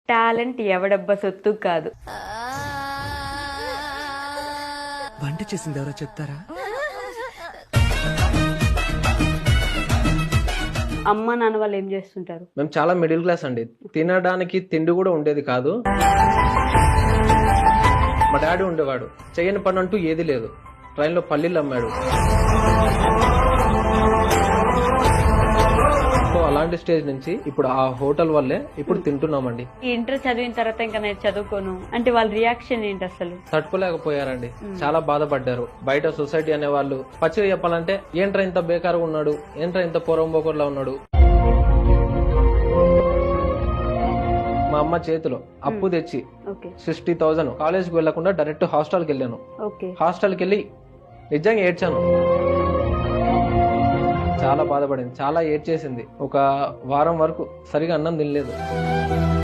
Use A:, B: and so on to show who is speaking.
A: Talent ఎవడబ్బా సొత్తు కాదు.
B: వంట చేసింది ఎవరో చెప్తారా?
A: అమ్మ నాన్న వాళ్ళు ఏం చేస్తుంటారు?
C: మేము చాలా మిడిల్ క్లాస్ అండి. తినడానికి తిండి కూడా ఉండేది కాదు. మా డాడీ ఉండేవాడు, చేయని పని అంటూ ఏది లేదు. ట్రైన్లో పల్లీలు అమ్మాడు. సో అలాంటి స్టేజ్ నుంచి ఇప్పుడు ఆ హోటల్ వల్లే ఇప్పుడు తింటున్నామండి.
A: ఈ ఇంటర్ చదివిన తర్వాత ఇంకా నేను చదువుకోను అంటే వాళ్ళ రియాక్షన్ ఏంటి అసలు?
C: తట్టుకోలేకపోయారండి, చాలా బాధపడ్డారు. బయట సొసైటీ అనే వాళ్ళు పచ్చిగా చెప్పాలంటే ఏంట్రా ఇంత బేకారుగా ఉన్నాడు, ఏంట్రా ఇంత పొరంబోకర్లా ఉన్నాడు. మా అమ్మ చేతిలో అప్పు తెచ్చి 60,000 కాలేజ్కి వెళ్లకుండా డైరెక్ట్ హాస్టల్కి వెళ్ళాను. హాస్టల్కి వెళ్ళి నిజంగా ఏడ్చాను. చాలా బాధపడింది, చాలా ఏడ్చేసింది. ఒక వారం వరకు సరిగా అన్నం తినలేదు.